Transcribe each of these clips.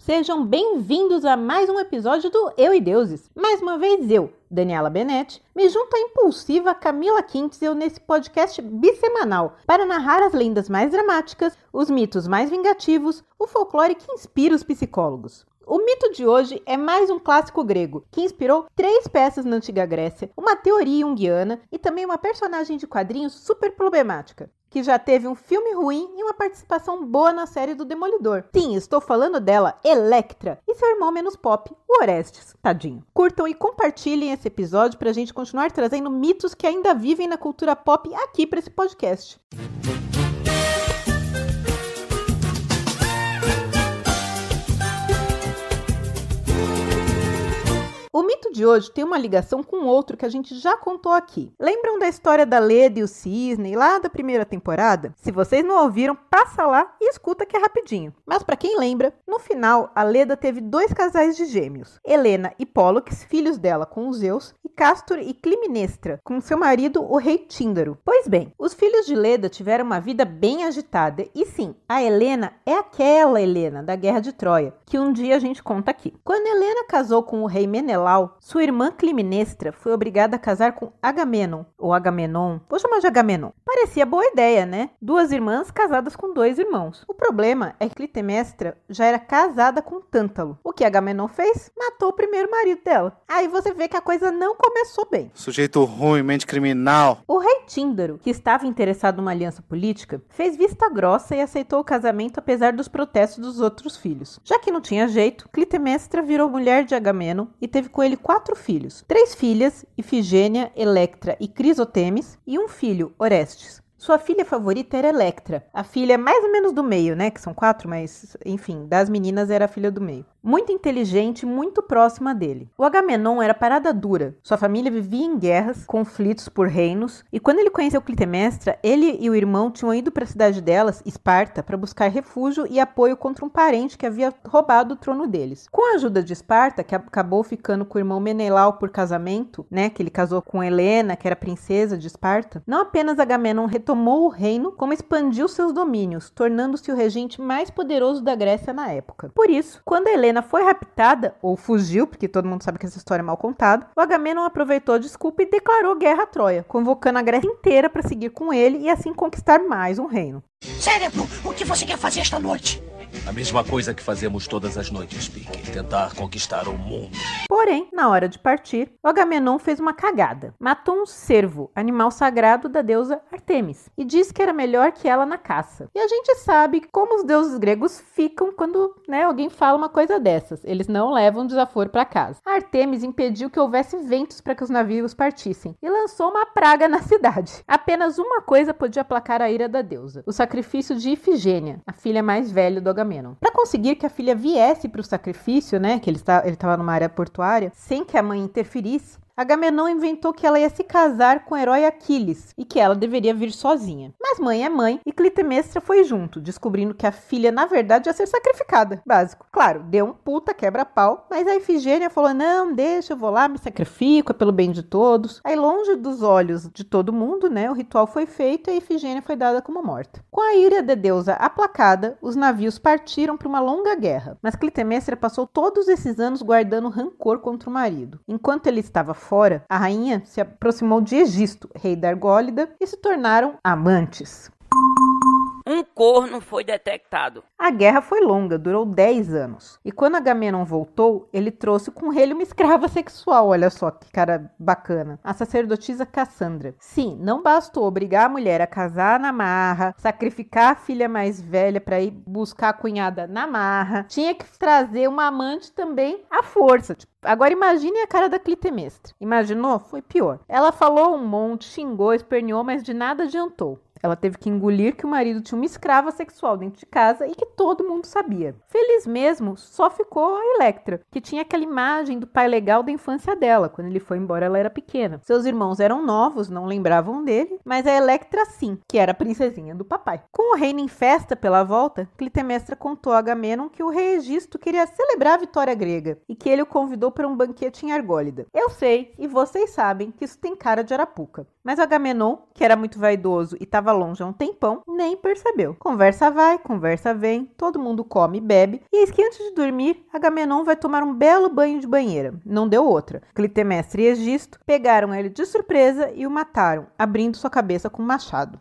Sejam bem-vindos a mais um episódio do Eu e Deuses. Mais uma vez eu, Daniela Benetti, me junto à impulsiva Camila Kintzel nesse podcast bissemanal para narrar as lendas mais dramáticas, os mitos mais vingativos, o folclore que inspira os psicólogos. O mito de hoje é mais um clássico grego, que inspirou 3 peças na Antiga Grécia, uma teoria junguiana e também uma personagem de quadrinhos super problemática, que já teve um filme ruim e uma participação boa na série do Demolidor. Sim, estou falando dela, Electra, e seu irmão menos pop, o Orestes, tadinho. Curtam e compartilhem esse episódio pra gente continuar trazendo mitos que ainda vivem na cultura pop aqui para esse podcast. O mito de hoje tem uma ligação com outro que a gente já contou aqui. Lembram da história da Leda e o Cisne lá da primeira temporada? Se vocês não ouviram, passa lá e escuta que é rapidinho. Mas para quem lembra, no final a Leda teve 2 casais de gêmeos, Helena e Pólux, filhos dela com os Zeus, e Castor e Climenestra, com seu marido o rei Tíndaro. Pois bem, os filhos de Leda tiveram uma vida bem agitada e sim, a Helena é aquela Helena da Guerra de Troia, que um dia a gente conta aqui. Quando Helena casou com o rei Menelau, sua irmã Climenestra foi obrigada a casar com Agamenon, ou Agamenon, vou chamar de Agamenon. Parecia boa ideia, né? 2 irmãs casadas com 2 irmãos. O problema é que Clitemnestra já era casada com Tântalo. O que Agamenon fez? Matou o primeiro marido dela. Aí você vê que a coisa não começou bem. Sujeito ruim, mente criminal. O rei Tíndaro, que estava interessado numa aliança política, fez vista grossa e aceitou o casamento apesar dos protestos dos outros filhos. Já que não tinha jeito, Clitemnestra virou mulher de Agamenon e teve com ele 4 filhos. 3 filhas, Ifigênia, Electra e Crisotemis, e um filho, Orestes. Sua filha favorita era Electra, a filha mais ou menos do meio, né? Que são 4, mas enfim, das meninas era a filha do meio. Muito inteligente, muito próxima dele. O Agamenon era parada dura. Sua família vivia em guerras, conflitos por reinos, e quando ele conheceu Clitemnestra, ele e o irmão tinham ido para a cidade delas, Esparta, para buscar refúgio e apoio contra um parente que havia roubado o trono deles. Com a ajuda de Esparta, que acabou ficando com o irmão Menelau por casamento, né, que ele casou com Helena, que era princesa de Esparta, não apenas Agamenon retomou o reino, como expandiu seus domínios, tornando-se o regente mais poderoso da Grécia na época. Por isso, quando Helena foi raptada, ou fugiu, porque todo mundo sabe que essa história é mal contada, o Agamenon aproveitou a desculpa e declarou guerra a Troia, convocando a Grécia inteira para seguir com ele e assim conquistar mais um reino. Cérebro, o que você quer fazer esta noite? A mesma coisa que fazemos todas as noites, Pique. Tentar conquistar o mundo. Porém, na hora de partir, o Agamenon fez uma cagada. Matou um cervo, animal sagrado da deusa Ártemis, e disse que era melhor que ela na caça. E a gente sabe como os deuses gregos ficam quando, alguém fala uma coisa dessas. Eles não levam desaforo para casa. A Ártemis impediu que houvesse ventos para que os navios partissem e lançou uma praga na cidade. Apenas uma coisa podia aplacar a ira da deusa: o sacrifício de Ifigênia, a filha mais velha do Agamenon. Para conseguir que a filha viesse para o sacrifício, que ele estava numa área portuária, sem que a mãe interferisse, Agamenon inventou que ela ia se casar com o herói Aquiles e que ela deveria vir sozinha. Mas mãe é mãe e Clitemnestra foi junto, descobrindo que a filha na verdade ia ser sacrificada. Básico. Claro, deu um puta quebra-pau, mas a Ifigênia falou: não, deixa, eu vou lá, me sacrifico, é pelo bem de todos. Aí longe dos olhos de todo mundo, o ritual foi feito e a Ifigênia foi dada como morta. Com a ira da deusa aplacada, os navios partiram para uma longa guerra, mas Clitemnestra passou todos esses anos guardando rancor contra o marido. Enquanto ele estava fora, a rainha se aproximou de Egisto, rei da Argólida, e se tornaram amantes. Um corno foi detectado. A guerra foi longa, durou 10 anos. E quando Agamenon voltou, ele trouxe com ele uma escrava sexual, olha só que cara bacana, a sacerdotisa Cassandra. Sim, não bastou obrigar a mulher a casar na marra, sacrificar a filha mais velha para ir buscar a cunhada na marra, tinha que trazer uma amante também à força. Agora imagine a cara da Clitemnestra. Imaginou? Foi pior. Ela falou um monte, xingou, esperneou, mas de nada adiantou. Ela teve que engolir que o marido tinha uma escrava sexual dentro de casa e que todo mundo sabia. Feliz mesmo, só ficou a Electra, que tinha aquela imagem do pai legal da infância dela. Quando ele foi embora, ela era pequena. Seus irmãos eram novos, não lembravam dele, mas a Electra sim, que era a princesinha do papai. Com o reino em festa pela volta, Clitemnestra contou a Agamenon que o rei Egisto queria celebrar a vitória grega e que ele o convidou para um banquete em Argólida. Eu sei, e vocês sabem, que isso tem cara de arapuca. Mas Agamenon, que era muito vaidoso e estava longe há um tempão, nem percebeu. Conversa vai, conversa vem, todo mundo come e bebe, e eis que antes de dormir, Agamenon vai tomar um belo banho de banheira. Não deu outra. Clitemnestra e Egisto pegaram ele de surpresa e o mataram, abrindo sua cabeça com um machado.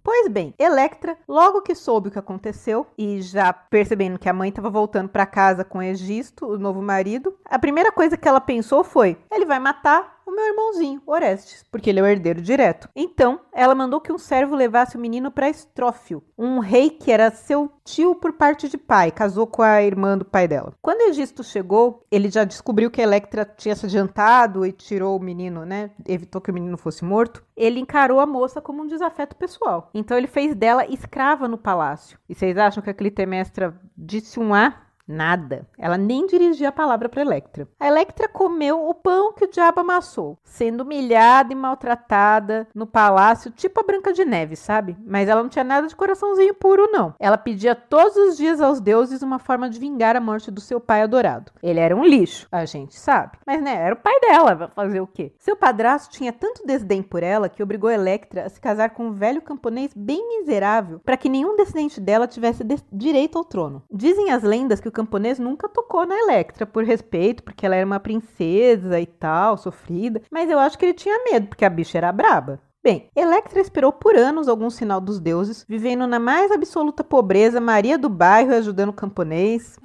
Pois bem, Electra, logo que soube o que aconteceu, e já percebendo que a mãe estava voltando para casa com Egisto, o novo marido, a primeira coisa que ela pensou foi: ele vai matar o meu irmãozinho, Orestes, porque ele é o herdeiro direto. Então, ela mandou que um servo levasse o menino para Estrófilo, um rei que era seu tio por parte de pai, casou com a irmã do pai dela. Quando Egisto chegou, ele já descobriu que Electra tinha se adiantado e tirou o menino, né? Evitou que o menino fosse morto. Ele encarou a moça como um desafeto pessoal. Então, ele fez dela escrava no palácio. E vocês acham que a Clitemnestra disse um A? Nada. Ela nem dirigia a palavra para Electra. A Electra comeu o pão que o diabo amassou, sendo humilhada e maltratada no palácio, tipo a Branca de Neve, sabe? Mas ela não tinha nada de coraçãozinho puro, não. Ela pedia todos os dias aos deuses uma forma de vingar a morte do seu pai adorado. Ele era um lixo, a gente sabe. Mas, né, era o pai dela, vai fazer o quê? Seu padrasto tinha tanto desdém por ela que obrigou Electra a se casar com um velho camponês bem miserável para que nenhum descendente dela tivesse direito ao trono. Dizem as lendas que o camponês nunca tocou na Electra por respeito, porque ela era uma princesa e tal, sofrida, mas eu acho que ele tinha medo, porque a bicha era braba. Bem, Electra esperou por anos algum sinal dos deuses, vivendo na mais absoluta pobreza, Maria do bairro ajudando o camponês.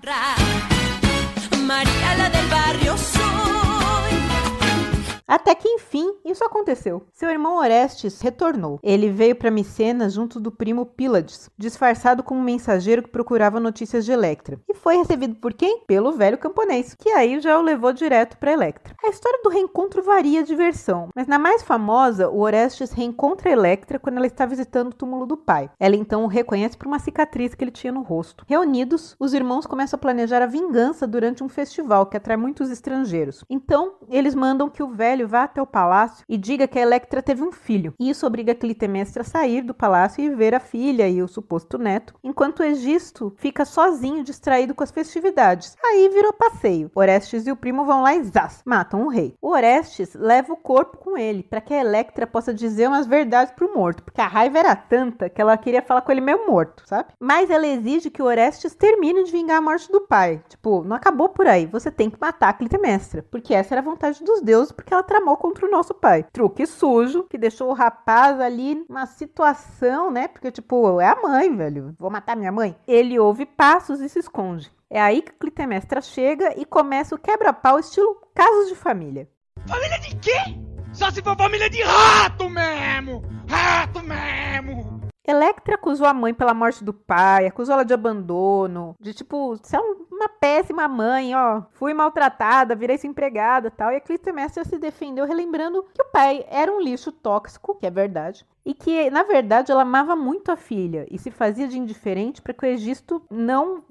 Maria la del barrio soy. Até que, enfim, isso aconteceu. Seu irmão Orestes retornou. Ele veio para Micenas junto do primo Pílades, disfarçado como um mensageiro que procurava notícias de Electra. E foi recebido por quem? Pelo velho camponês, que aí já o levou direto para Electra. A história do reencontro varia de versão, mas na mais famosa, o Orestes reencontra Electra quando ela está visitando o túmulo do pai. Ela então o reconhece por uma cicatriz que ele tinha no rosto. Reunidos, os irmãos começam a planejar a vingança durante um festival que atrai muitos estrangeiros. Então, eles mandam que o velho vá até o palácio e diga que a Electra teve um filho. E isso obriga a Clitemnestra a sair do palácio e ver a filha e o suposto neto, enquanto Egisto fica sozinho, distraído com as festividades. Aí virou passeio. Orestes e o primo vão lá e zás, matam o rei. O Orestes leva o corpo com ele, para que a Electra possa dizer umas verdades pro morto, porque a raiva era tanta que ela queria falar com ele meio morto, sabe? Mas ela exige que o Orestes termine de vingar a morte do pai. Tipo, não acabou por aí, você tem que matar a Clitemnestra, porque essa era a vontade dos deuses, porque ela tramou contra o nosso pai. Truque sujo, que deixou o rapaz ali numa situação, né? Porque, tipo, é a mãe, velho. Vou matar minha mãe. Ele ouve passos e se esconde. É aí que Clitemnestra chega e começa o quebra-pau estilo casos de família. Família de quê? Só se for família de rato mesmo! Rato mesmo! Electra acusou a mãe pela morte do pai, acusou ela de abandono, de tipo, você é uma péssima mãe, ó, fui maltratada, virei sua empregada e tal. E a Clitemnestra se defendeu relembrando que o pai era um lixo tóxico, que é verdade, e que, na verdade, ela amava muito a filha e se fazia de indiferente para que o Egisto não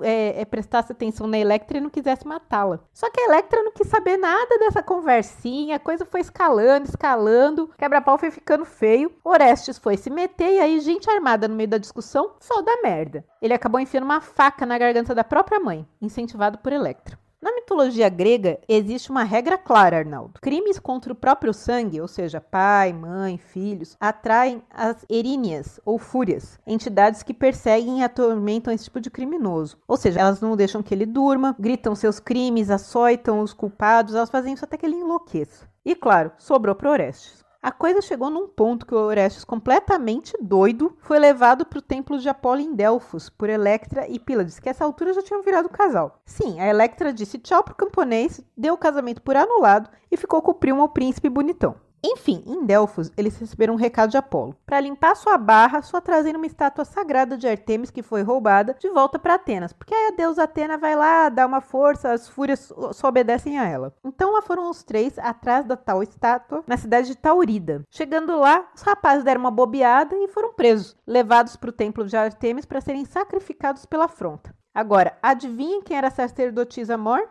prestasse atenção na Electra e não quisesse matá-la. Só que a Electra não quis saber nada dessa conversinha, a coisa foi escalando, quebra-pau foi ficando feio, Orestes foi se meter e aí gente armada no meio da discussão só dá merda. Ele acabou enfiando uma faca na garganta da própria mãe, incentivado por Electra. Na mitologia grega, existe uma regra clara, Arnaldo. Crimes contra o próprio sangue, ou seja, pai, mãe, filhos, atraem as eríneas, ou fúrias, entidades que perseguem e atormentam esse tipo de criminoso. Ou seja, elas não deixam que ele durma, gritam seus crimes, açoitam os culpados, elas fazem isso até que ele enlouqueça. E claro, sobrou para Orestes. A coisa chegou num ponto que o Orestes, completamente doido, foi levado para o templo de Apolo em Delfos por Electra e Pílades, que a essa altura já tinham virado casal. Sim, a Electra disse tchau pro camponês, deu o casamento por anulado e ficou com o primo, o príncipe bonitão. Enfim, em Delfos, eles receberam um recado de Apolo. Para limpar sua barra, só trazendo uma estátua sagrada de Artemis que foi roubada de volta para Atenas. Porque aí a deusa Atena vai lá, dá uma força, as fúrias só obedecem a ela. Então lá foram os três atrás da tal estátua, na cidade de Taurida. Chegando lá, os rapazes deram uma bobeada e foram presos, levados para o templo de Artemis para serem sacrificados pela afronta. Agora, adivinhem quem era a sacerdotisa Mor?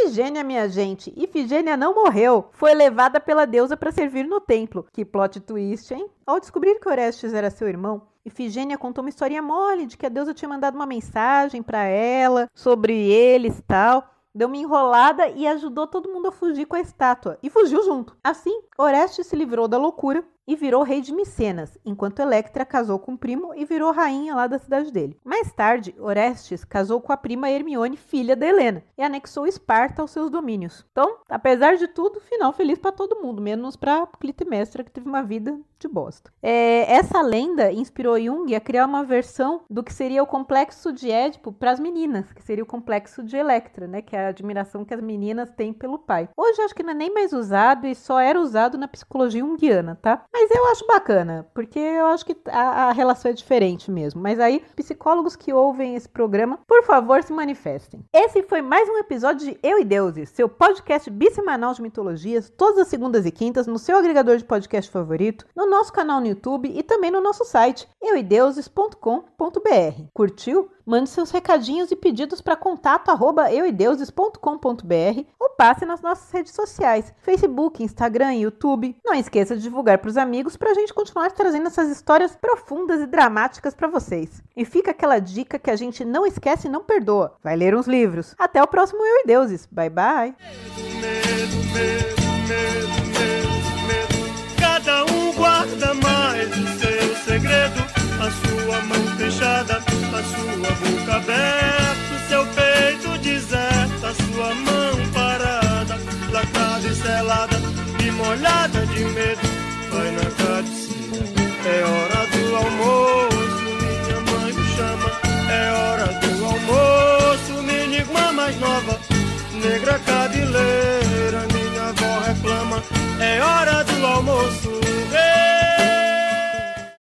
Ifigênia, minha gente. Ifigênia não morreu. Foi levada pela deusa para servir no templo. Que plot twist, hein? Ao descobrir que Orestes era seu irmão, Ifigênia contou uma historinha mole de que a deusa tinha mandado uma mensagem para ela sobre eles e tal. deu uma enrolada e ajudou todo mundo a fugir com a estátua. E fugiu junto. Assim, Orestes se livrou da loucura e virou rei de Micenas, enquanto Electra casou com o primo e virou rainha lá da cidade dele. Mais tarde, Orestes casou com a prima Hermione, filha da Helena, e anexou Esparta aos seus domínios. Então, apesar de tudo, final feliz para todo mundo, menos para Clitemnestra, que teve uma vida de bosta. Essa lenda inspirou Jung a criar uma versão do que seria o complexo de Édipo para as meninas, que seria o complexo de Electra, né, que é a admiração que as meninas têm pelo pai. Hoje acho que não é nem mais usado e só era usado na psicologia junguiana, tá? Mas eu acho bacana, porque eu acho que a relação é diferente mesmo. Mas aí, psicólogos que ouvem esse programa, por favor, se manifestem. Esse foi mais um episódio de Eu e Deuses, seu podcast bissemanal de mitologias, todas as segundas e quintas, no seu agregador de podcast favorito, no nosso canal no YouTube e também no nosso site, euideuses.com.br. Curtiu? Mande seus recadinhos e pedidos para contato@euideuses.com.br ou passe nas nossas redes sociais, Facebook, Instagram e YouTube. Não esqueça de divulgar para os amigos para a gente continuar trazendo essas histórias profundas e dramáticas para vocês. E fica aquela dica que a gente não esquece e não perdoa. Vai ler uns livros. Até o próximo Eu e Deuses. Bye, bye! Cada um guarda mais o seu segredo, a sua mão fechada, a sua boca aberta.